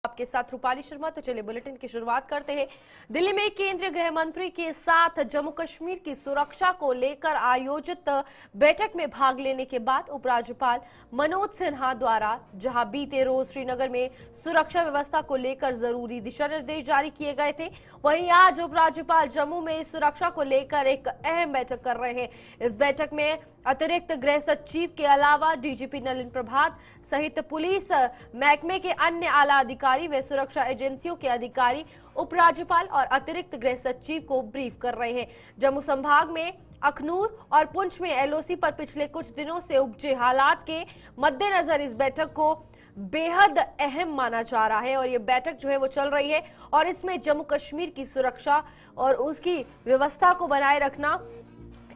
आपके साथ रूपाली शर्मा। तो चलिए बुलेटिन की शुरुआत करते हैं। दिल्ली में केंद्रीय गृह मंत्री के साथ जम्मू कश्मीर की सुरक्षा को लेकर आयोजित बैठक में भाग लेने के बाद उपराज्यपाल मनोज सिन्हा द्वारा जहां बीते रोज श्रीनगर में सुरक्षा व्यवस्था को लेकर जरूरी दिशा निर्देश जारी किए गए थे, वहीं आज उपराज्यपाल जम्मू में सुरक्षा को लेकर एक अहम बैठक कर रहे हैं। इस बैठक में अतिरिक्त गृह सचिव के अलावा डीजीपी नलिन प्रभात सहित पुलिस महकमे के अन्य आला अधिकारी व सुरक्षा एजेंसियों के अधिकारी उपराज्यपाल और अतिरिक्त गृह सचिव को ब्रीफ कर रहे हैं। जम्मू संभाग में अखनूर और पुंछ में एलओसी पर पिछले कुछ दिनों से उपजे हालात के मद्देनजर इस बैठक को बेहद अहम माना जा रहा है और ये बैठक जो है वो चल रही है और इसमें जम्मू कश्मीर की सुरक्षा और उसकी व्यवस्था को बनाए रखना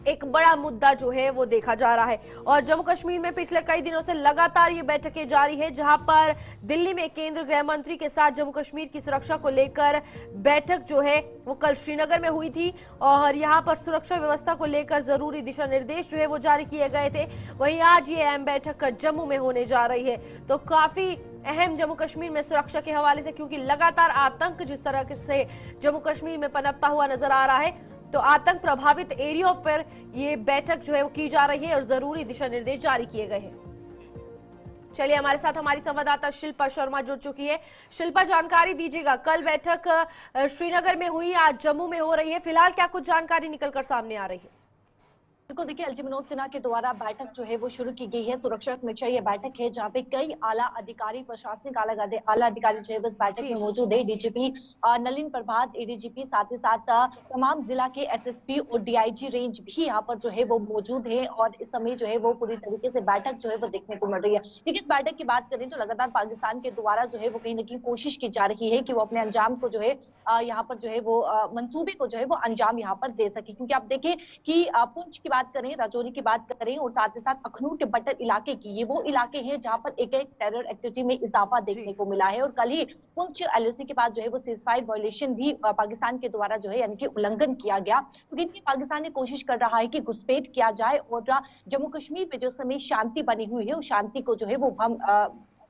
एक बड़ा मुद्दा जो है वो देखा जा रहा है। और जम्मू कश्मीर में पिछले कई दिनों से लगातार ये बैठकें जारी है, जहां पर दिल्ली में केंद्रीय गृह मंत्री के साथ जम्मू कश्मीर की सुरक्षा को लेकर बैठक जो है वो कल श्रीनगर में हुई थी और यहां पर सुरक्षा व्यवस्था को लेकर जरूरी दिशा निर्देश जो है वो जारी किए गए थे। वहीं आज ये अहम बैठक जम्मू में होने जा रही है, तो काफी अहम जम्मू कश्मीर में सुरक्षा के हवाले से, क्योंकि लगातार आतंक जिस तरह से जम्मू कश्मीर में पनपता हुआ नजर आ रहा है, तो आतंक प्रभावित एरियो पर ये बैठक जो है वो की जा रही है और जरूरी दिशा निर्देश जारी किए गए हैं। चलिए हमारे साथ हमारी संवाददाता शिल्पा शर्मा जुड़ चुकी है। शिल्पा, जानकारी दीजिएगा, कल बैठक श्रीनगर में हुई, आज जम्मू में हो रही है, फिलहाल क्या कुछ जानकारी निकलकर सामने आ रही है? बिल्कुल, देखिए एलजी मनोज सिन्हा के द्वारा बैठक जो है वो शुरू की गई है। सुरक्षा समीक्षा ये बैठक है जहाँ पे कई आला अधिकारी, प्रशासनिक आला अधिकारी जो है इस बैठक में मौजूद है। डीजीपी नलिन प्रभात, एडीजीपी, साथ ही साथ तमाम जिला के एसएसपी और डीआईजी रेंज भी यहाँ पर जो है वो मौजूद है और इस समय जो है वो पूरी तरीके से बैठक जो है वो देखने को मिल रही है। लेकिन इस बैठक की बात करें तो लगातार पाकिस्तान के द्वारा जो है वो कहीं ना कहीं कोशिश की जा रही है कि वो अपने अंजाम को जो है यहाँ पर जो है वो मंसूबे को जो है वो अंजाम यहाँ पर दे सके, क्योंकि आप देखें कि पुंछ की बात करें, राजौरी की बात करें और साथ ही साथ अखनूर के बटर इलाके की, ये वो इलाके हैं जहां पर एक टेरर एक्टिविटी में इजाफा देखने को मिला है। और कल ही पुंछ एलओसी के बाद जो है वो सीजफायर वायलेशन भी पाकिस्तान के द्वारा जो है यानी कि उल्लंघन किया गया। तो इनकी पाकिस्तान ने कोशिश कर रहा है कि घुसपैठ किया जाए और जम्मू कश्मीर में जो समय शांति बनी हुई है उस शांति को जो है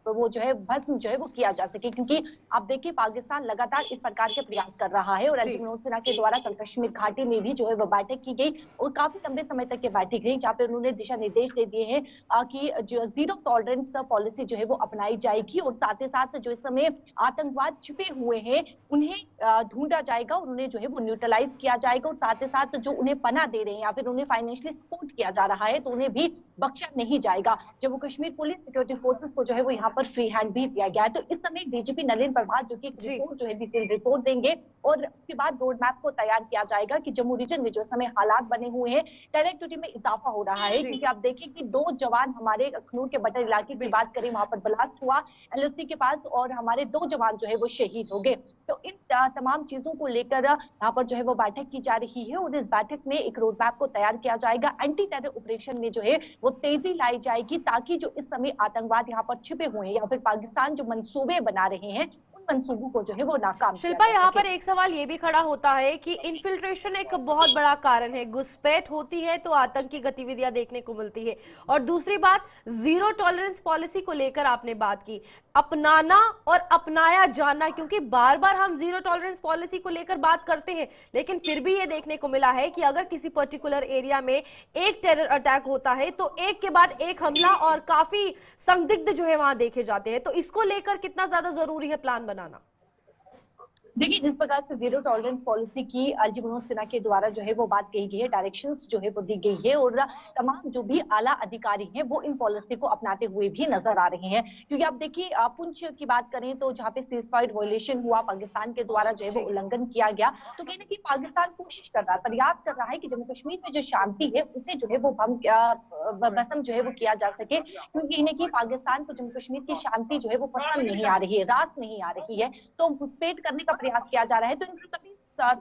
वो जो है भस्म जो है वो किया जा सके, क्योंकि आप देखिए पाकिस्तान लगातार इस प्रकार के प्रयास कर रहा है। और एलजी मनोज सिन्हा के द्वारा कल कश्मीर घाटी में भी जो है वो बैठक की गई और काफी लंबे समय तक ये बैठक रही, जहाँ पे उन्होंने दिशा निर्देश दे दिए हैं कि जो जीरो टॉलरेंस पॉलिसी जो है वो अपनाई जाएगी और साथ ही साथ जो इस समय आतंकवाद छिपे हुए हैं उन्हें ढूंढा जाएगा और उन्हें जो है वो न्यूट्रलाइज किया जाएगा और साथ ही साथ जो उन्हें पनाह दे रहे हैं या फिर उन्हें फाइनेंशियली सपोर्ट किया जा रहा है तो उन्हें भी बख्शा नहीं जाएगा। Jammu Kashmir police security forces को जो है वो यहाँ पर फ्री हैंड भी दिया गया है। तो इस समय डीजीपी नलिन प्रभात जो कि रिपोर्ट जो है डिटेल रिपोर्ट देंगे और उसके बाद रोड मैप को तैयार किया जाएगा कि जम्मू रीजन में जो समय हालात बने हुए हैं, टेरर एक्टिविटी में इजाफा हो रहा है, क्योंकि आप देखिए कि 2 जवान हमारे अखनूर के बटर इलाके की बात करें, वहां पर ब्लास्ट हुआ एलओसी के पास और हमारे 2 जवान जो है वो शहीद हो गए। तो इन तमाम चीजों को लेकर यहाँ पर जो है वो बैठक की जा रही है और इस बैठक में एक रोड मैप को तैयार किया जाएगा। एंटी टेरर ऑपरेशन में जो है वो तेजी लाई जाएगी ताकि जो इस समय आतंकवाद यहाँ पर छिपे हुए हैं या फिर पाकिस्तान जो मंसूबे बना रहे हैं मंसूबों को जो है वो नाकाम। शिल्पा, यहाँ पर एक सवाल ये भी खड़ा होता है कि इन्फिल्ट्रेशन एक बहुत बड़ा कारण है, घुसपैठ होती है तो आतंकी गतिविधियां देखने को मिलती है, और दूसरी बात जीरो टॉलरेंस पॉलिसी को लेकर आपने बात की, अपनाना और अपनाया जाना, क्योंकि बार बार हम जीरो टॉलरेंस पॉलिसी को लेकर बात करते हैं लेकिन फिर भी ये देखने को मिला है कि अगर किसी पर्टिकुलर एरिया में एक टेरर अटैक होता है तो एक के बाद एक हमला और काफी संदिग्ध जो है वहां देखे जाते हैं, तो इसको लेकर कितना ज्यादा जरूरी है प्लान बनाना? देखिए जिस प्रकार से जीरो टॉलरेंस पॉलिसी की एलजी मनोज सिन्हा के द्वारा जो है वो बात कही गई है, डायरेक्शंस जो है वो दी गई है और तमाम जो भी आला अधिकारी हैं वो इन पॉलिसी को अपनाते हुए भी नजर आ रहे हैं। क्योंकि आप देखिए पुंछ की बात करें तो जहाँ पे सीजफायर वायलेशन हुआ, पाकिस्तान के द्वारा जो है वो उल्लंघन किया गया, तो कहीं ना कहीं पाकिस्तान कोशिश कर रहा है, प्रयास कर रहा है कि जम्मू कश्मीर में जो शांति है उसे जो है वो भस्म जो है वो किया जा सके, क्योंकि कहीं ना कहीं पाकिस्तान को जम्मू कश्मीर की शांति जो है वो पसंद नहीं आ रही है, रास नहीं आ रही है, तो घुसपैठ करने का प्रयास किया जा रहा है। तो इन सभी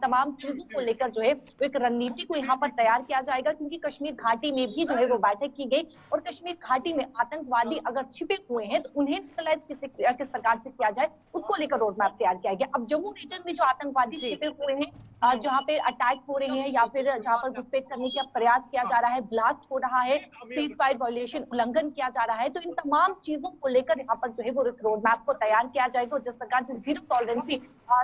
तमाम चीजों को लेकर जो है वो एक रणनीति को यहाँ पर तैयार किया जाएगा, क्योंकि कश्मीर घाटी में भी जो है वो बैठक की गई और कश्मीर घाटी में आतंकवादी अगर छिपे हुए हैं तो उन्हें किस प्रकार से किया जाए उसको लेकर रोड मैप तैयार किया गया। अब जम्मू रीजन में जो आतंकवादी छिपे हुए हैं जहाँ पे अटैक हो रहे हैं या फिर जहाँ पर घुसपैठ करने का प्रयास किया जा रहा है, ब्लास्ट हो रहा है, सीज फायर वायलेशन उल्लंघन किया जा रहा है। तो इन तमाम चीजों को लेकर यहाँ पर जो है वो रोड मैप को तैयार किया जाएगा। और जिस प्रकार से जीरो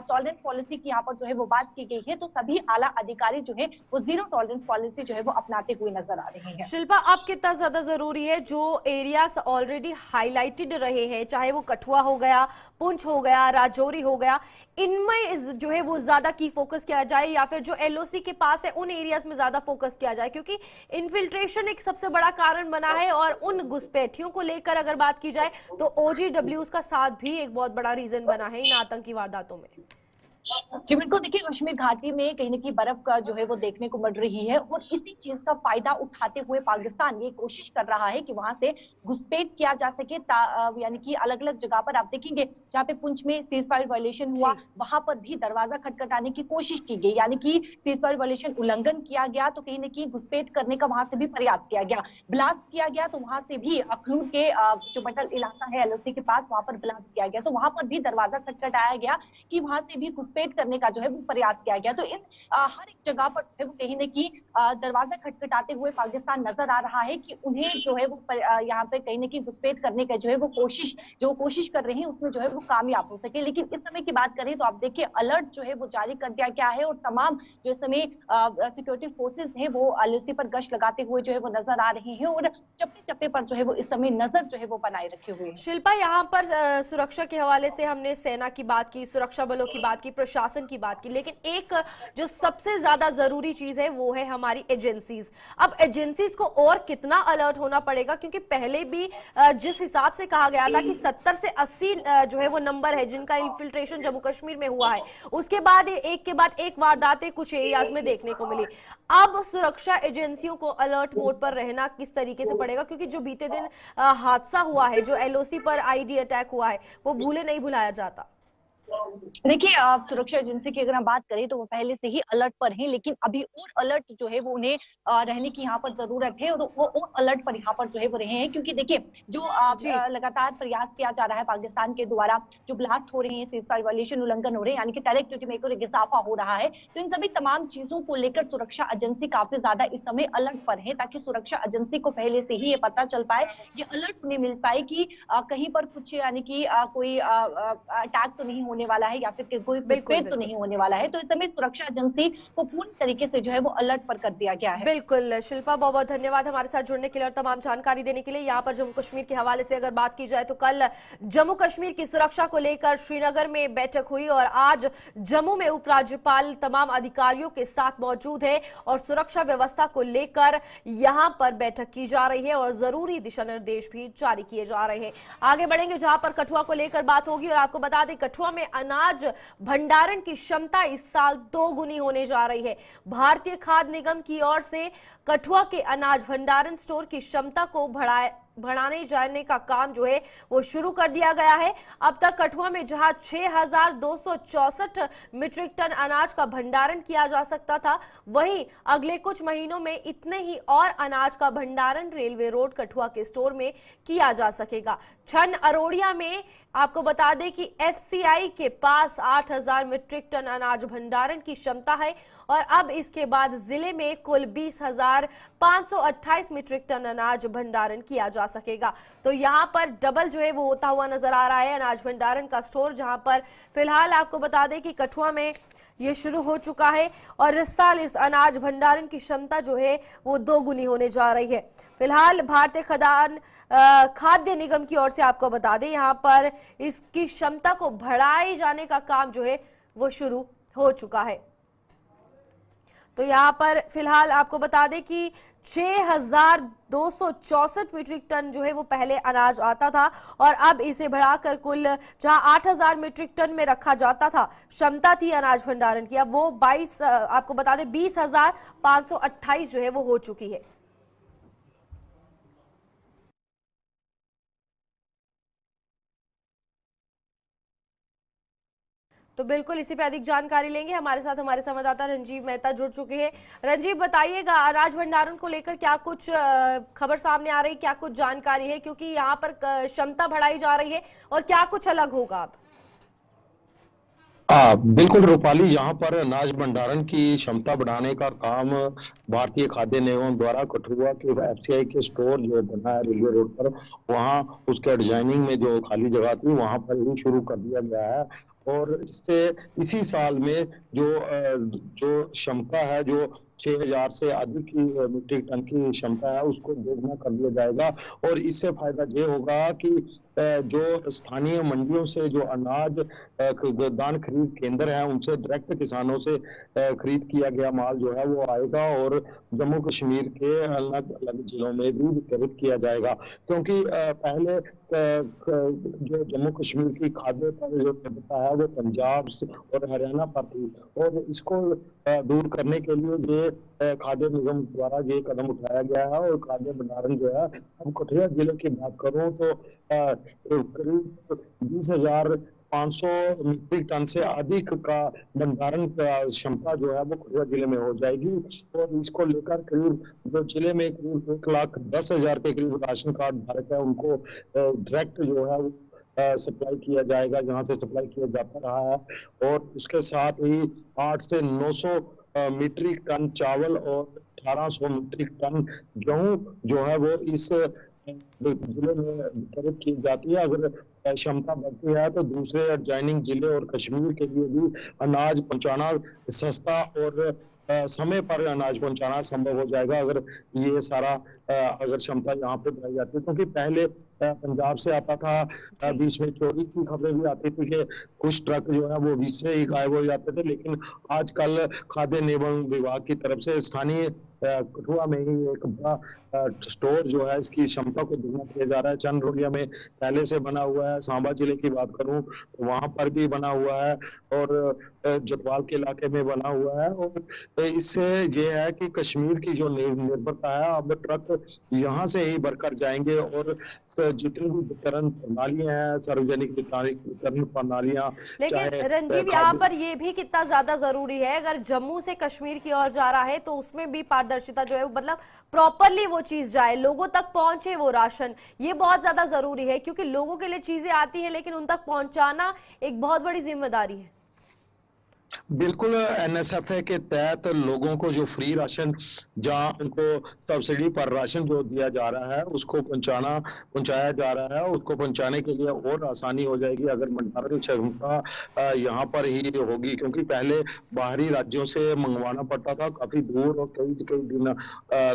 टॉलरेंस पॉलिसी की यहाँ पर जो है वो बात की गई है, तो सभी आला अधिकारी जो है वो जीरो टॉलरेंस पॉलिसी जो है वो अपनाते हुए नजर आ रहे हैं। शिल्पा, अब कितना ज्यादा जरूरी है जो एरियाज ऑलरेडी हाईलाइटेड रहे हैं, चाहे वो कठुआ हो गया, पुंछ हो गया, राजौरी हो गया, इनमें जो है वो ज्यादा की फोकस किया जाए, या फिर जो एलओसी के पास है उन एरियाज में ज्यादा फोकस किया जाए? क्योंकि इन्फिल्ट्रेशन एक सबसे बड़ा कारण बना है, और उन घुसपैठियों को लेकर अगर बात की जाए तो ओजीडब्ल्यूज का साथ भी एक बहुत बड़ा रीजन बना है इन आतंकी वारदातों में। जी बिल्कुल, देखिए कश्मीर घाटी में कहीं न कहीं बर्फ का जो है वो देखने को मिल रही है, और इसी चीज का फायदा उठाते हुए पाकिस्तान ये कोशिश कर रहा है कि वहां से घुसपैठ किया जा सके। यानी कि अलग अलग जगह पर आप देखेंगे, जहाँ पे पुंछ में सीज फायर वायलेशन हुआ, वहां पर भी दरवाजा खटखटाने की कोशिश की गई, यानी कि सीज फायर वायलेशन उल्लंघन किया गया, तो कहीं न कहीं घुसपैठ करने का वहां से भी प्रयास किया गया, ब्लास्ट किया गया। तो वहां से भी अखनूर के जो बटल इलाका है एलओसी के पास, वहां पर ब्लास्ट किया गया, तो वहां पर भी दरवाजा खटखटाया गया कि वहां से भी घुसपैठ करने का जो है वो प्रयास किया गया। तो इन हर एक जगह पर जो है वो कहीं न कहीं दरवाजा खटखटाते हुए पाकिस्तान नजर आ रहा है कि उन्हें जो है वो यहाँ पे कहीं न कहीं घुसपैठ करने का जो है वो कोशिश कर रहे हैं, उसमें जो है वो कामयाब हो सके। लेकिन इस समय की बात करें तो आप देखिए अलर्ट जो है वो जारी कर दिया गया है, और तमाम जो इस समय सिक्योरिटी फोर्सेज है वो एलओसी पर गश्त लगाते हुए जो है वो नजर आ रहे हैं, और चप्पे चप्पे पर जो है वो इस समय नजर जो है वो बनाए रखे हुए हैं। शिल्पा, यहाँ पर सुरक्षा के हवाले से हमने सेना की बात की, सुरक्षा बलों की बात की, प्रशासन की बात की, लेकिन एक जो सबसे ज्यादा जरूरी चीज है वो है हमारी एजेंसीज। अब एजेंसीज को और कितना अलर्ट होना पड़ेगा, क्योंकि पहले भी जिस हिसाब से कहा गया था कि 70 से 80 जो है वो नंबर है जिनका इन्फिल्ट्रेशन जम्मू कश्मीर में हुआ है, उसके बाद एक के बाद एक वारदातें कुछ एरियाज में देखने को मिली। अब सुरक्षा एजेंसियों को अलर्ट मोड पर रहना किस तरीके से पड़ेगा, क्योंकि जो बीते दिन हादसा हुआ है, जो एलओसी पर आईडी अटैक हुआ है, वो भूले नहीं भुलाया जाता। देखिए सुरक्षा एजेंसी की अगर हम बात करें तो वो पहले से ही अलर्ट पर हैं, लेकिन अभी और अलर्ट जो है वो उन्हें रहने की यहाँ पर जरूरत है, और वो और अलर्ट पर यहाँ पर जो है वो रहे हैं। क्योंकि देखिए जो लगातार प्रयास किया जा रहा है पाकिस्तान के द्वारा, जो ब्लास्ट हो रहे हैं, सीज फायर वायलेशन उल्लंघन हो रहे हैं, यानी कि टेररिस्ट में एक इजाफा हो रहा है, तो इन सभी तमाम चीजों को लेकर सुरक्षा एजेंसी काफी ज्यादा इस समय अलर्ट पर है, ताकि सुरक्षा एजेंसी को पहले से ही ये पता चल पाए, ये अलर्ट उन्हें मिल पाए कि कहीं पर कुछ यानी कि कोई अटैक तो नहीं होने वाला है, या फिर कोई घुसपैठ तो नहीं होने वाला है। तो इस समय सुरक्षा एजेंसी को पूर्ण तरीके से जो है वो अलर्ट पर कर दिया गया है। बिल्कुल शिल्पा, बहुत बहुत धन्यवाद हमारे साथ जुड़ने के लिए और तमाम जानकारी देने के लिए। यहाँ पर जम्मू कश्मीर के हवाले से अगर बात की जाए तो कल जम्मू कश्मीर की सुरक्षा को लेकर श्रीनगर में बैठक हुई, और आज जम्मू में उपराज्यपाल तमाम अधिकारियों के साथ मौजूद है, और सुरक्षा व्यवस्था को लेकर यहाँ पर बैठक की जा रही है, और जरूरी दिशा निर्देश भी जारी किए जा रहे हैं। आगे बढ़ेंगे जहां पर कठुआ को लेकर बात होगी, और आपको बता दें कठुआ में अनाज भंडारण की क्षमता इस साल 2 गुनी होने जा रही है। भारतीय खाद्य निगम की ओर से कठुआ के अनाज भंडारण स्टोर की क्षमता को बढ़ाने जाने का काम जो है वो शुरू कर दिया गया है। अब तक कठुआ में जहां 6,264 मीट्रिक टन अनाज का भंडारण किया जा सकता था, वहीं अगले कुछ महीनों में इतने ही और अनाज का भंडारण रेलवे रोड कठुआ के स्टोर में किया जा सकेगा। छन अरोड़िया में आपको बता दें कि एफसीआई के पास 8,000 मीट्रिक टन अनाज भंडारण की क्षमता है, और अब इसके बाद जिले में कुल 20,528 मीट्रिक टन अनाज भंडारण किया जा सकेगा। तो यहां पर डबल जो है वो होता हुआ नजर आ रहा है अनाज भंडारण का स्टोर, जहां पर फिलहाल आपको बता दें कि कठुआ में ये शुरू हो चुका है, और इस साल इस अनाज भंडारण की क्षमता जो है वो 2 गुनी होने जा रही है। फिलहाल भारतीय खाद्य निगम की ओर से आपको बता दें यहाँ पर इसकी क्षमता को बढ़ाए जाने का काम जो है वो शुरू हो चुका है। तो यहाँ पर फिलहाल आपको बता दें कि 6,264 मीट्रिक टन जो है वो पहले अनाज आता था, और अब इसे बढ़ाकर कुल जहां 8,000 मीट्रिक टन में रखा जाता था, क्षमता थी अनाज भंडारण की, अब वो आपको बता दें 20,528 जो है वो हो चुकी है। तो बिल्कुल इसी पे अधिक जानकारी लेंगे, हमारे साथ हमारे संवाददाता रंजीव मेहता जुड़ चुके हैं। रंजीव, बताइएगा अनाज भंडारण को लेकर क्या कुछ खबर सामने आ रही, क्या कुछ जानकारी है, क्योंकि यहाँ पर क्षमता बढ़ाई जा रही है, और क्या कुछ अलग होगा अब? बिल्कुल रूपाली, यहाँ पर अनाज भंडारण की क्षमता बढ़ाने का काम भारतीय खाद्य निगम द्वारा कठुआ के एफसीआई के स्टोर जो बना है रेलवे रोड पर, वहाँ उसके डिजाइनिंग में जो खाली जगह थी वहां पर ही शुरू कर दिया गया है। और इससे इसी साल में जो क्षमता है, जो 6,000 से अधिक की मीट्रिक टन की क्षमता है, उसको दोगुना कर दिया जाएगा। और इससे फायदा ये होगा कि जो स्थानीय मंडियों से जो अनाज दान खरीद केंद्र है उनसे डायरेक्ट किसानों से खरीद किया गया माल जो है वो आएगा और जम्मू कश्मीर के अलग अलग जिलों में भी वितरित किया जाएगा। क्योंकि पहले जो जम्मू कश्मीर की खाद्य पर जो निर्भरता है वो पंजाब और हरियाणा पर थी, और इसको दूर करने के लिए ये खाद्य निगम द्वारा ये कदम उठाया गया है। और खाद्य भंडारण जो है, अब कठुआ जिले की बात करूं तो करीब 20,500 मीट्रिक टन से अधिक का भंडारण क्षमता जो है वो कठुआ जिले में हो जाएगी। और इसको लेकर करीब जो जिले में करीब 1,10,000 के करीब राशन कार्ड धारक है उनको डायरेक्ट जो है सप्लाई किया जाएगा, जहां से सप्लाई किया जाता रहा है। और उसके साथ ही 8 से 900 मीट्रिक टन चावल और 1,800 मीट्रिक टन गेहूं जो है वो इस जिले में वितरित की जाती है। अगर क्षमता बढ़ती है तो दूसरे एडजॉइनिंग जिले और कश्मीर के लिए भी अनाज पहुंचाना सस्ता और समय पर अनाज पहुंचाना संभव हो जाएगा, अगर ये सारा अगर क्षमता यहाँ पे बढ़ाई जाती है। क्योंकि पहले पंजाब से आता था, बीच में चोरी की खबरें भी आती थी कि कुछ ट्रक जो है वो बीच से ही गायब हो जाते थे। लेकिन आजकल खाद्य निगम विभाग की तरफ से स्थानीय कठुआ में ही एक बड़ा स्टोर जो है इसकी क्षमता को दोगुना किया जा रहा है। चंदरोलिया में पहले से बना हुआ है, सांबा जिले की बात करूं तो वहां पर भी बना हुआ है, और जतवाल के इलाके में बना हुआ है। और इससे ये है कि कश्मीर की जो निर्भरता है अब ट्रक यहाँ से ही भरकर जाएंगे, और जितनी भी वितरण प्रणालियां हैं, सार्वजनिक वितरण प्रणालियां, लेकिन रंजीव यहाँ पर ये भी कितना ज्यादा जरूरी है, अगर जम्मू से कश्मीर की ओर जा रहा है तो उसमें भी पारदर्शिता जो है वो मतलब प्रॉपरली वो चीज जाए, लोगों तक पहुंचे वो राशन, ये बहुत ज्यादा जरूरी है। क्योंकि लोगों के लिए चीजें आती हैं लेकिन उन तक पहुंचाना एक बहुत बड़ी जिम्मेदारी है। बिल्कुल, एनएसएफए के तहत लोगों को जो फ्री राशन, जहां उनको सब्सिडी पर राशन जो दिया जा रहा है उसको पहुंचाया जा रहा है। उसको पहुंचाने के लिए और आसानी हो जाएगी अगर भंडारण क्षमता यहाँ पर ही होगी। क्योंकि पहले बाहरी राज्यों से मंगवाना पड़ता था, काफी दूर, और कई कई दिन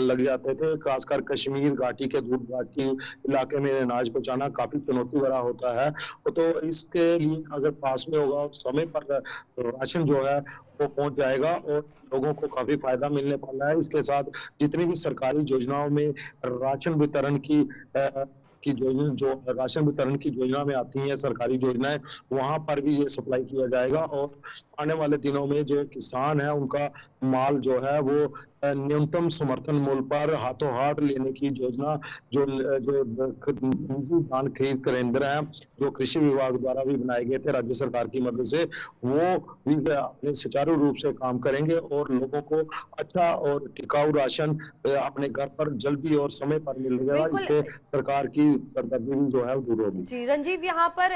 लग जाते थे। खासकर कश्मीर घाटी के दूर घाटी इलाके में अनाज पहुंचाना काफी चुनौती भरा होता है। तो इसके लिए अगर पास में होगा, समय पर राशन जो है वो पहुंच जाएगा और लोगों को काफी फायदा मिलने वाला है। इसके साथ जितनी भी सरकारी योजनाओं में राशन वितरण की जो राशन वितरण की योजना में आती हैं सरकारी योजनाएं, वहां पर भी ये सप्लाई किया जाएगा। और आने वाले दिनों में जो किसान है उनका माल जो है वो न्यूनतम समर्थन मूल्य पर हाथों हाथ लेने की योजना, जो जो निजी धान खरीद केंद्र है जो कृषि विभाग द्वारा भी बनाए गए थे राज्य सरकार की मदद से, वो भी अपने सुचारू रूप से काम करेंगे और लोगों को अच्छा और टिकाऊ राशन अपने घर पर जल्दी और समय पर मिलेगा। इससे सरकार की सरदर्दी भी जो है दूर होगी। जी रंजीव, यहाँ पर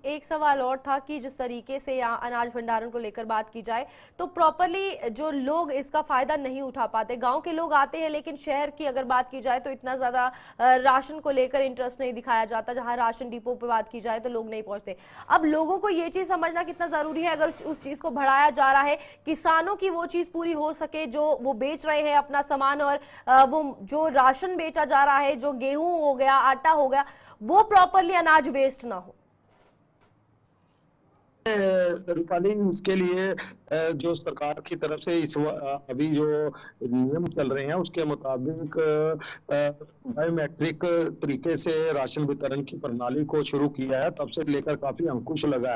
एक सवाल और था कि जिस तरीके से यहाँ अनाज भंडारण को लेकर बात की जाए तो प्रॉपरली जो लोग इसका फायदा नहीं उठा पाते, गांव के लोग आते हैं लेकिन शहर की अगर बात की जाए तो इतना ज्यादा राशन को लेकर इंटरेस्ट नहीं दिखाया जाता। जहां राशन डिपो पे बात की जाए तो लोग नहीं पहुंचते। अब लोगों को ये चीज समझना कितना जरूरी है, अगर उस चीज को बढ़ाया जा रहा है, किसानों की वो चीज पूरी हो सके जो वो बेच रहे हैं अपना सामान, और वो जो राशन बेचा जा रहा है, जो गेहूं हो गया, आटा हो गया, वो प्रॉपरली अनाज वेस्ट ना हो। रूपाली, इसके लिए जो सरकार की तरफ से अभी जो नियम चल रहे हैं उसके मुताबिक बायोमेट्रिक तरीके से राशन वितरण की प्रणाली को शुरू किया है। तब से लेकर काफी अंकुश लगा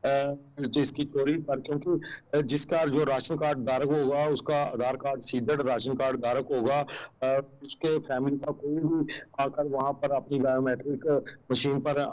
है जिसकी चोरी पर, क्योंकि जिसका जो राशन कार्ड धारक होगा उसका आधार कार्ड सीडेड राशन कार्ड धारक होगा, उसके फैमिली का कोई भी आकर वहां पर अपनी बायोमेट्रिक मशीन पर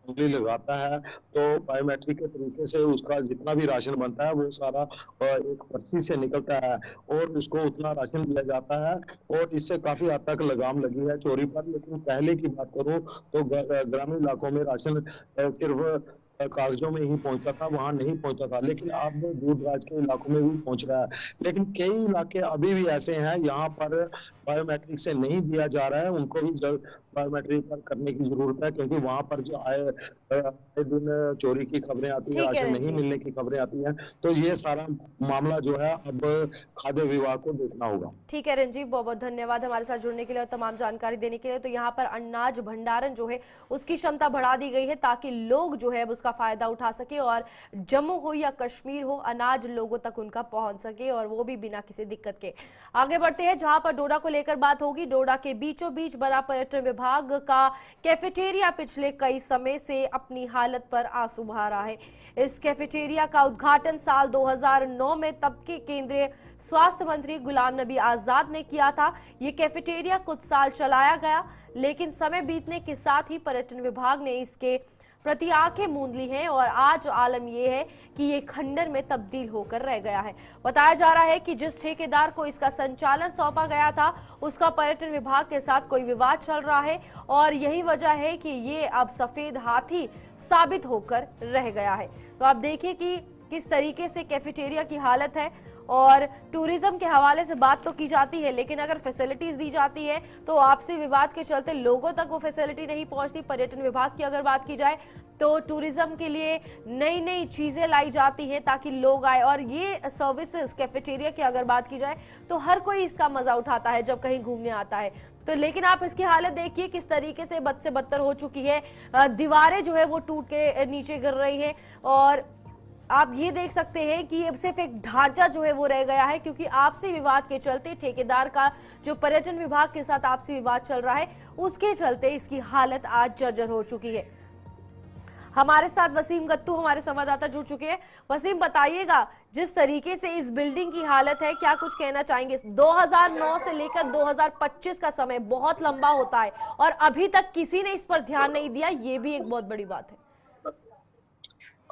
उंगली लगाता है तो बायोमेट्रिक के तरीके से उसका जितना भी राशन बनता है वो सारा एक पर्ची से निकलता है और उसको उतना राशन दिया जाता है। और इससे काफी हद तक लगाम लगी है चोरी पर। लेकिन पहले की बात करूं तो ग्रामीण इलाकों में राशन सिर्फ कागजों में ही पहुंचा था, वहां नहीं पहुंचा था, लेकिन अब दूर दराज के इलाकों में भी पहुंच रहा है। लेकिन कई इलाके अभी भी ऐसे हैं यहाँ पर बायोमेट्रिक से नहीं दिया जा रहा है, उनको भी बायोमेट्रिक पर करने की जरूरत है, क्योंकि वहां पर जो आए दिन चोरी की खबरें आती है, ठीक है राशन नहीं रंजीत। मिलने की खबरें आती हैं। तो ये सारा मामला जो है अब खाद्य विभाग को देखना होगा। ठीक है रंजीत, बहुत बहुत धन्यवाद हमारे साथ जुड़ने के लिए और तमाम जानकारी देने के लिए। तो यहाँ पर अनाज भंडारण जो है उसकी क्षमता बढ़ा दी गई है ताकि लोग जो है उसका फायदा उठा सके और जम्मू हो या कश्मीर हो, अनाज लोगों तक उनका पहुंच सके और वो भी बिना किसी दिक्कत के। आगे बढ़ते हैं जहां पर डोडा को लेकर बात होगी। डोडा के बीचों बीच बना पर्यटन विभाग का कैफेटेरिया पिछले कई समय से अपनी हालत पर आंसू बहा रहा है। इस कैफेटेरिया का उद्घाटन साल 2009 में तब के केंद्रीय स्वास्थ्य मंत्री गुलाम नबी आजाद ने किया था। ये कैफेटेरिया कुछ साल चलाया गया, लेकिन समय बीतने के साथ ही पर्यटन विभाग ने इसके प्रति आंखें मूंद ली हैं और आज आलम यह है कि ये खंडर में तब्दील होकर रह गया है। बताया जा रहा है कि जिस ठेकेदार को इसका संचालन सौंपा गया था उसका पर्यटन विभाग के साथ कोई विवाद चल रहा है और यही वजह है कि ये अब सफेद हाथी साबित होकर रह गया है। तो आप देखिए कि किस तरीके से कैफेटेरिया की हालत है। और टूरिज्म के हवाले से बात तो की जाती है, लेकिन अगर फैसिलिटीज दी जाती है तो आपसी विवाद के चलते लोगों तक वो फैसिलिटी नहीं पहुंचती। पर्यटन विभाग की अगर बात की जाए तो टूरिज्म के लिए नई नई चीजें लाई जाती हैं ताकि लोग आए, और ये सर्विसेज कैफेटेरिया की अगर बात की जाए तो हर कोई इसका मजा उठाता है जब कहीं घूमने आता है। तो लेकिन आप इसकी हालत देखिए किस तरीके से बद से बदतर हो चुकी है। दीवारें जो है वो टूट के नीचे गिर रही हैं और आप ये देख सकते हैं कि अब सिर्फ एक ढांचा जो है वो रह गया है, क्योंकि आपसी विवाद के चलते ठेकेदार का जो पर्यटन विभाग के साथ आपसी विवाद चल रहा है उसके चलते इसकी हालत आज जर्जर हो चुकी है। हमारे साथ वसीम गत्तू हमारे संवाददाता जुड़ चुके हैं। वसीम, बताइएगा जिस तरीके से इस बिल्डिंग की हालत है, क्या कुछ कहना चाहेंगे? 2009 से लेकर 2025 का समय बहुत लंबा होता है और अभी तक किसी ने इस पर ध्यान नहीं दिया, ये भी एक बहुत बड़ी बात है।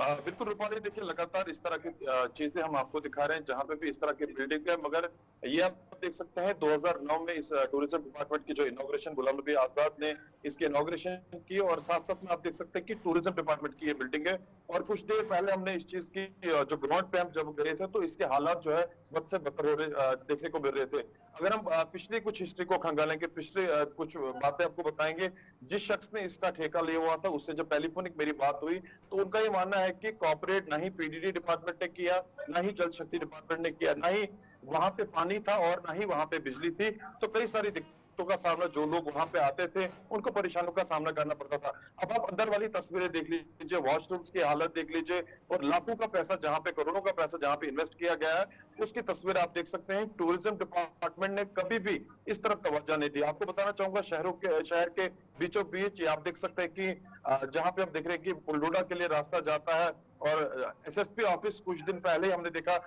बिल्कुल रूपाली, देखिए लगातार इस तरह की चीजें हम आपको दिखा रहे हैं जहां पे भी इस तरह की बिल्डिंग है, मगर ये आप देख सकते हैं 2009 में इस टूरिज्म डिपार्टमेंट की जो इनॉग्रेशन गुलाम नबी आजाद ने इसकी इनॉग्रेशन की और साथ साथ में आप देख सकते हैं कि टूरिज्म डिपार्टमेंट की ये बिल्डिंग है। और कुछ देर पहले हमने इस चीज की जो ग्राउंड पे हम जब गए थे तो इसके हालात जो है बद से बदतर हो रहे देखने को मिल रहे थे। अगर हम पिछली कुछ हिस्ट्री को खंगालेंगे, पिछले कुछ बातें आपको बताएंगे। जिस शख्स ने इसका ठेका लिया हुआ था उससे जब टेलीफोनिक मेरी बात हुई तो उनका ये मानना है कि कॉर्पोरेट ना ही पीडीडी डिपार्टमेंट ने किया, ना ही जल शक्ति डिपार्टमेंट ने किया, ना ही वहां पे पानी था और ना ही वहां पे बिजली थी। तो कई सारी दिक्कतों का सामना जो लोग वहां पे आते थे उनको परेशानियों का सामना करना पड़ता था। अब आप अंदर वाली तस्वीरें देख लीजिए, वॉशरूम्स की हालत देख लीजिए और लाखों का पैसा जहां पे, करोड़ों का पैसा जहां पे इन्वेस्ट किया गया है उसकी तस्वीर आप देख सकते हैं। टूरिज्म डिपार्टमेंट ने कभी भी इस तरफ तवज्जो नहीं दी। आपको बताना चाहूंगा शहर के बीचों बीच आप देख सकते हैं कि जहां पे हम देख रहे हैं कि पुलडोडा के लिए रास्ता जाता है और एसएसपी ऑफिस कुछ दिन पहले हमने देखा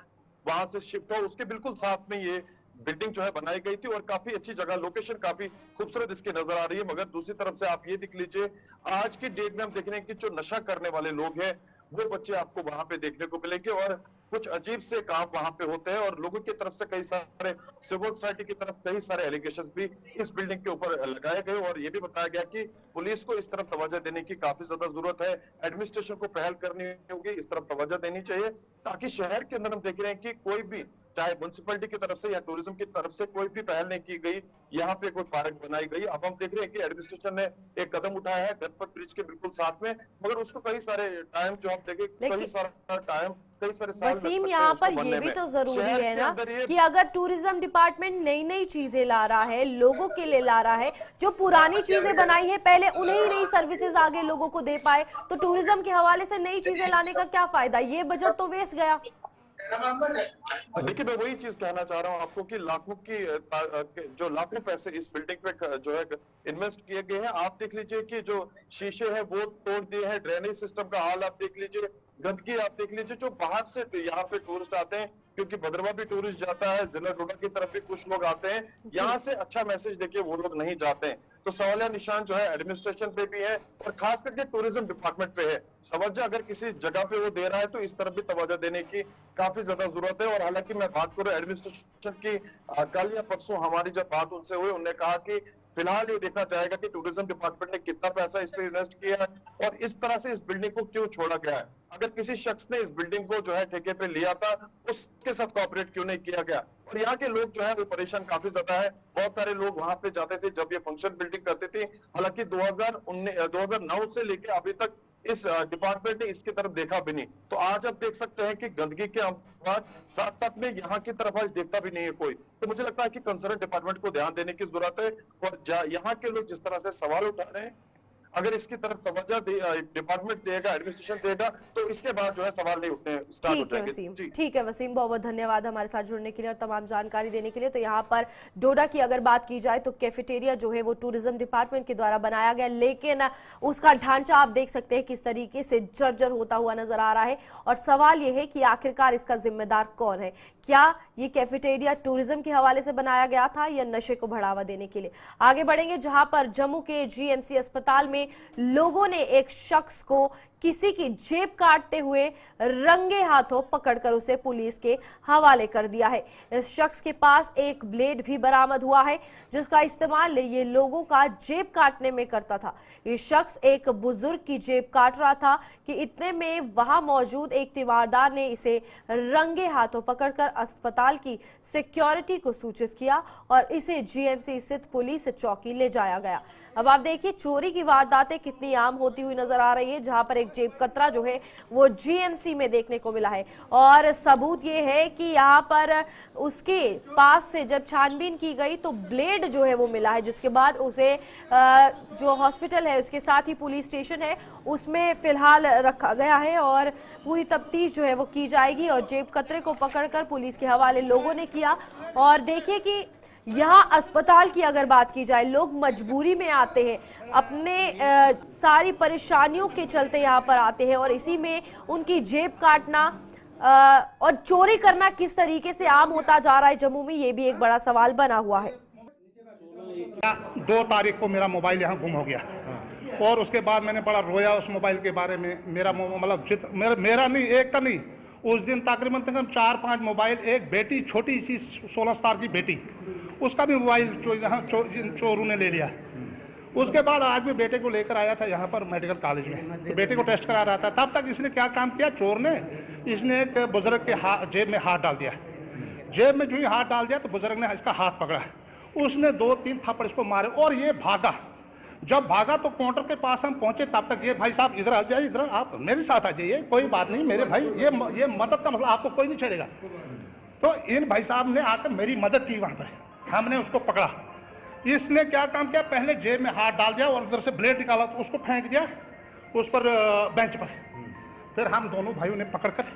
वहां से शिफ्ट हो, उसके बिल्कुल साथ में ये बिल्डिंग जो है बनाई गई थी और काफी अच्छी जगह, लोकेशन काफी खूबसूरत इसकी नजर आ रही है। मगर दूसरी तरफ से आप ये देख लीजिए, आज की डेट में हम देख रहे हैं कि जो नशा करने वाले लोग हैं वो बच्चे आपको वहां पे देखने को मिलेंगे और कुछ अजीब से काम वहां पे होते हैं और लोगों की तरफ से कई सारे, सिविल सोसाइटी की तरफ कई सारे एलिगेशंस भी इस बिल्डिंग के ऊपर लगाए गए और ये भी बताया गया कि पुलिस को इस तरफ तवज्जो देने की काफी ज्यादा जरूरत है। एडमिनिस्ट्रेशन को पहल करनी होगी, इस तरफ तवज्जो देनी चाहिए ताकि शहर के अंदर हम देख रहे हैं कि कोई भी, चाहे म्युनिसिपैलिटी की तरफ से या टूरिज्म की तरफ से कोई भी पहल नहीं की गई, यहाँ पे कोई पार्क बनाई गई। अब हम देख रहे हैं कि एडमिनिस्ट्रेशन ने एक कदम उठाया है गणपत ब्रिज के बिल्कुल साथ में, मगर उसको कई सारे टाइम जो हम देखें, कई सारा टाइम, कई सारे साल लग सकते हैं वसीम, यहाँ पर उसको ये भी बनने तो में। जरूरी शहर है के ना अंदर ये कि अगर टूरिज्म डिपार्टमेंट नई नई चीजें ला रहा है, लोगों के लिए ला रहा है, जो पुरानी चीजें बनाई है पहले उन्हें ही नई सर्विसेज आगे लोगों को दे पाए, तो टूरिज्म के हवाले से नई चीजें लाने का क्या फायदा? ये बजट तो वेस्ट गया। देखिए, मैं वही चीज कहना चाह रहा हूँ आपको कि लाखों की जो लाखों पैसे इस बिल्डिंग पे जो है इन्वेस्ट किए गए हैं। आप देख लीजिए कि जो शीशे हैं वो तोड़ दिए हैं, ड्रेनेज सिस्टम का हाल आप देख लीजिए, गंदगी आप देख लीजिए। जो बाहर से यहाँ पे टूरिस्ट आते हैं, क्योंकि भद्रवा भी टूरिस्ट जाता है, जिला डोडा की तरफ भी कुछ लोग आते हैं, यहाँ से अच्छा मैसेज देखिए वो लोग नहीं जाते हैं। तो सवालिया निशान जो है एडमिनिस्ट्रेशन पे भी है और खास करके टूरिज्म डिपार्टमेंट पे है। तवज्जो अगर किसी जगह पे वो दे रहा है तो इस तरफ भी तवज्जो देने की काफी ज्यादा जरूरत है। और हालांकि मैं बात करूं एडमिनिस्ट्रेशन की, कल या परसों हमारी जब बात उनसे हुई, उन्होंने कहा कि फिलहाल ये देखा जाएगा कि टूरिज्म डिपार्टमेंट ने कितना पैसा इस पे इन्वेस्ट किया है और इस तरह से इस बिल्डिंग को क्यों छोड़ा गया है। अगर किसी शख्स ने इस बिल्डिंग को जो है ठेके पे लिया था, उसके साथ कोऑपरेट क्यों नहीं किया गया। और यहाँ के लोग जो है वो परेशान काफी ज्यादा है। बहुत सारे लोग वहां पे जाते थे जब ये फंक्शन बिल्डिंग करते थे। हालांकि 2009 से लेकर अभी तक इस डिपार्टमेंट ने इसकी तरफ देखा भी नहीं। तो आज आप देख सकते हैं कि गंदगी के बाद साथ साथ में यहाँ की तरफ आज देखता भी नहीं है कोई। तो मुझे लगता है कि कंसर्न डिपार्टमेंट को ध्यान देने की जरूरत है। और यहाँ के लोग जिस तरह से सवाल उठा रहे हैं, अगर इसकी तरफ तवज्जो डिपार्टमेंट देगा, एडमिनिस्ट्रेशन देगा, तो इसके बाद जो है सवाल नहीं उठने स्टार्ट हो ठीक है जाएंगे। वसीम, जी। ठीक है वसीम, बहुत बहुत धन्यवाद हमारे साथ जुड़ने के लिए और तमाम जानकारी देने के लिए। तो यहाँ पर डोडा की अगर बात की जाए तो कैफेटेरिया जो है वो टूरिज्म डिपार्टमेंट के द्वारा बनाया गया, लेकिन उसका ढांचा आप देख सकते हैं किस तरीके से जर्जर होता हुआ नजर आ रहा है। और सवाल ये है कि आखिरकार इसका जिम्मेदार कौन है। क्या ये कैफेटेरिया टूरिज्म के हवाले से बनाया गया था या नशे को बढ़ावा देने के लिए। आगे बढ़ेंगे जहां पर जम्मू के जीएमसी अस्पताल में लोगों ने एक शख्स को किसी की जेब काटते हुए रंगे हाथों पकड़कर उसे पुलिस के हवाले कर दिया है। इस शख्स के पास एक ब्लेड भी बरामद हुआ है जिसका इस्तेमाल ये लोगों का जेब काटने में करता था। ये शख्स एक बुजुर्ग की जेब काट रहा था कि इतने में वहां मौजूद एक तीमारदार ने इसे रंगे हाथों पकड़कर अस्पताल की सिक्योरिटी को सूचित किया और इसे जीएमसी स्थित पुलिस चौकी ले जाया गया। अब आप देखिए चोरी की वारदातें कितनी आम होती हुई नजर आ रही है, जहां पर एक जेब कतरा जो है वो जीएमसी में देखने को मिला है। और सबूत ये है कि यहाँ पर उसके पास से जब छानबीन की गई तो ब्लेड जो है वो मिला है, जिसके बाद उसे जो हॉस्पिटल है उसके साथ ही पुलिस स्टेशन है उसमें फिलहाल रखा गया है और पूरी तफ्तीश जो है वो की जाएगी। और जेब कतरे को पकड़कर पुलिस के हवाले लोगों ने किया। और देखिए कि यहाँ अस्पताल की अगर बात की जाए, लोग मजबूरी में आते हैं, अपने सारी परेशानियों के चलते यहाँ पर आते हैं और इसी में उनकी जेब काटना और चोरी करना किस तरीके से आम होता जा रहा है जम्मू में, ये भी एक बड़ा सवाल बना हुआ है। 2 तारीख को मेरा मोबाइल यहाँ गुम हो गया और उसके बाद मैंने बड़ा रोया उस मोबाइल के बारे में। मेरा मतलब मेरा नहीं, एक का नहीं, उस दिन तकरीबन 4-5 मोबाइल, एक बेटी छोटी सी 16 साल की बेटी, उसका भी मोबाइल चोरों ने ले लिया। उसके बाद आज भी बेटे को लेकर आया था यहाँ पर मेडिकल कॉलेज में, तो बेटे को टेस्ट करा रहा था। तब तक इसने क्या काम किया, चोर ने इसने एक बुजुर्ग के जेब में हाथ डाल दिया। जेब में जो ही हाथ डाल दिया तो बुजुर्ग ने इसका हाथ पकड़ा, उसने 2-3 थप्पड़ इसको मारे और ये भागा। जब भागा तो काउंटर के पास हम पहुंचे, तब तक ये भाई साहब इधर आ जाइए, इधर आप मेरे साथ आ जाइए, कोई बात नहीं मेरे भाई, ये मदद का मसला, आपको कोई नहीं छेड़ेगा। तो इन भाई साहब ने आकर मेरी मदद की, वहां पर हमने उसको पकड़ा। इसने क्या काम किया, पहले जेब में हाथ डाल दिया और उधर से ब्लेड निकाला तो उसको फेंक दिया उस पर बेंच पर। फिर हम दोनों भाइयों ने पकड़कर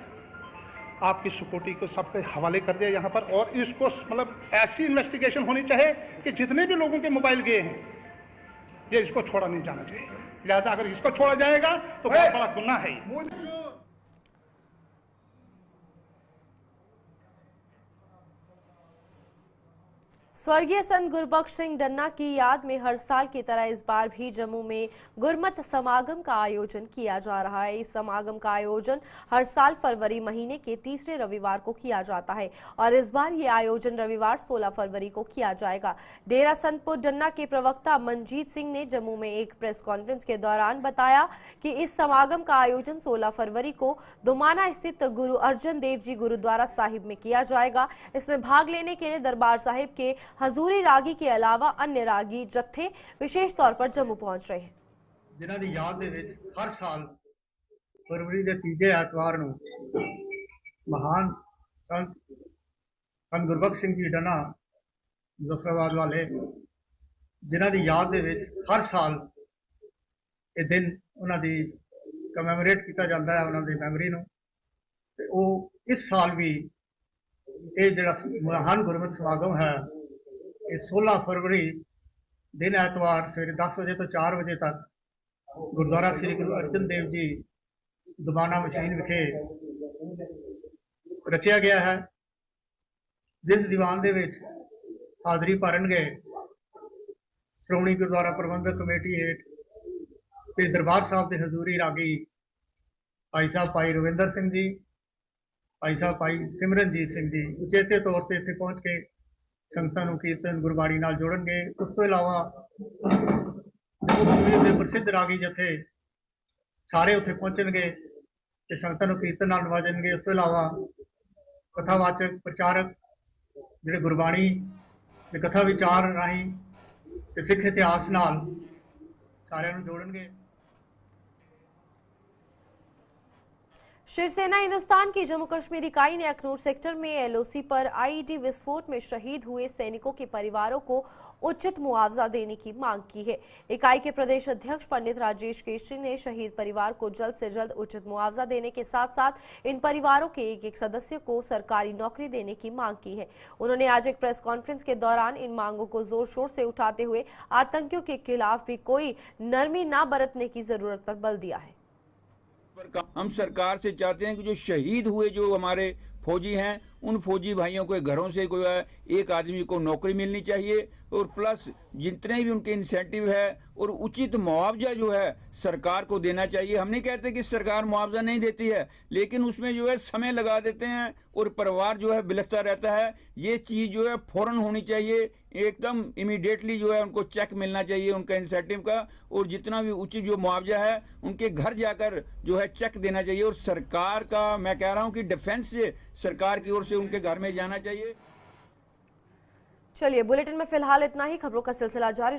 आपकी सिक्योरिटी को सबके हवाले कर दिया यहाँ पर। और इसको मतलब ऐसी इन्वेस्टिगेशन होनी चाहिए कि जितने भी लोगों के मोबाइल गए हैं ये इसको छोड़ा नहीं जाना चाहिए। लिहाजा अगर इसको छोड़ा जाएगा तो बहुत बड़ा गुनाह है। स्वर्गीय संत गुरबख्श सिंह डन्ना की याद में हर साल की तरह इस बार भी जम्मू में गुरमत समागम का आयोजन किया जा रहा है। इस समागम का आयोजन हर साल फरवरी महीने के तीसरे रविवार को किया जाता है और इस बार ये आयोजन रविवार 16 फरवरी को किया जाएगा। डेरा संतपुर डन्ना के प्रवक्ता मनजीत सिंह ने जम्मू में एक प्रेस कॉन्फ्रेंस के दौरान बताया कि इस समागम का आयोजन 16 फरवरी को दुमाना स्थित गुरु अर्जन देव जी गुरुद्वारा साहिब में किया जाएगा। इसमें भाग लेने के लिए दरबार साहिब के हजूरी रागी के अलावा अन्य रागी जत्थे विशेष तौर पर जम्मू पहुंच रहे हैं, जिन्हां दी याद दे विच हर साल फरवरी के तीजे एतवार नूं महान संत गुरबख्श सिंह जी डन्ना मुजफ्फराबाद वाले, जिन्हां दी याद दे विच हर साल ये दिन उन्हां दी कमैमोरेट किया जाता है, उन्हां दी मैमरी नूं। ते ओह इस साल भी ये जिहड़ा महान गुरमत समागम है ये 16 फरवरी दिन एतवार सवेरे 10 बजे तो 4 बजे तक गुरुद्वारा श्री गुरु अर्जन देव जी दुमाना मशीन विखे रचिया गया है, जिस दीवान दे विच हाजरी भरनगे श्रोमणी गुरुद्वारा प्रबंधक कमेटी हेठ ते दरबार साहब के हजूरी रागी भाई साहब भाई रविंदर सिंह जी, भाई साहब भाई सिमरनजीत सिंह जी उचेचे तौर पर इत्थे पहुँच के संगतां नूं कीर्तन गुरबाणी नाल जोड़नगे। उस तो इलावा ਜੰਮੂ ਕਸ਼ਮੀਰ ਦੇ ਪ੍ਰਸਿੱਧ ਰਾਗੀ ਜਥੇ ਸਾਰੇ ਉੱਥੇ ਪਹੁੰਚਣਗੇ ਤੇ ਸੰਗਤਾਂ ਨੂੰ ਕੀਰਤਨ ਨਾਲ ਨਵਾਜਣਗੇ। ਉਸ ਤੋਂ ਇਲਾਵਾ ਕਥਾਵਾਚਕ ਪ੍ਰਚਾਰਕ ਜਿਹੜੇ ਗੁਰਬਾਣੀ ਤੇ ਕਥਾ ਵਿਚਾਰ ਰਾਹੀਂ ਤੇ ਸਿੱਖ ਇਤਿਹਾਸ ਨਾਲ ਸਾਰਿਆਂ ਨੂੰ ਜੋੜਨਗੇ। शिवसेना हिंदुस्तान की जम्मू कश्मीर इकाई ने अखनूर सेक्टर में एलओसी पर आईईडी विस्फोट में शहीद हुए सैनिकों के परिवारों को उचित मुआवजा देने की मांग की है। इकाई के प्रदेश अध्यक्ष पंडित राजेश केसरी ने शहीद परिवार को जल्द से जल्द उचित मुआवजा देने के साथ साथ इन परिवारों के एक एक सदस्य को सरकारी नौकरी देने की मांग की है। उन्होंने आज एक प्रेस कॉन्फ्रेंस के दौरान इन मांगों को जोर शोर से उठाते हुए आतंकियों के खिलाफ भी कोई नरमी न बरतने की जरूरत पर बल दिया है। हम सरकार से चाहते हैं कि जो शहीद हुए जो हमारे फौजी हैं उन फौजी भाइयों के घरों से कोई एक आदमी को नौकरी मिलनी चाहिए और प्लस जितने भी उनके इंसेंटिव है और उचित मुआवजा जो है सरकार को देना चाहिए। हम नहीं कहते कि सरकार मुआवजा नहीं देती है, लेकिन उसमें जो है समय लगा देते हैं और परिवार जो है बिलखता रहता है। ये चीज़ जो है फौरन होनी चाहिए, एकदम इमीडिएटली जो है उनको चेक मिलना चाहिए उनका इंसेंटिव का, और जितना भी उचित जो मुआवजा है उनके घर जाकर जो है चेक देना चाहिए। और सरकार का मैं कह रहा हूँ कि डिफेंस से सरकार की ओर से उनके घर में जाना चाहिए। चलिए बुलेटिन में फिलहाल इतना ही। खबरों का सिलसिला जारी